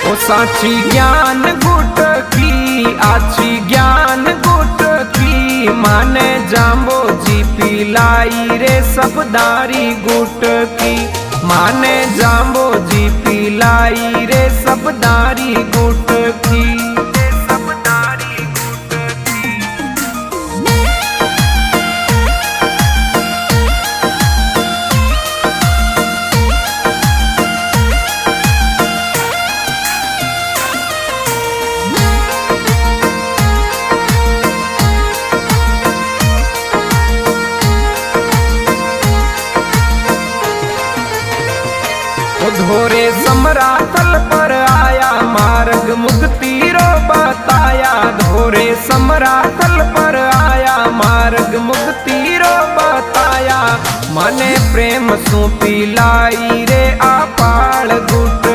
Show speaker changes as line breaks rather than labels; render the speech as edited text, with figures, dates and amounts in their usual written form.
ओ साची ज्ञान गुटकी आची ज्ञान गुटकी माने जाम्बो जी पिलाई रे सबदारी गुटकी माने जाम्बो जी पिलाई रे सबदारी गुटकी। धोरे समराथल पर आया मार्ग मुक्ति रो बताया धोरे समराथल पर आया मार्ग मुक्ति रो बताया मने प्रेम सू पिलाई रे आपाल गुट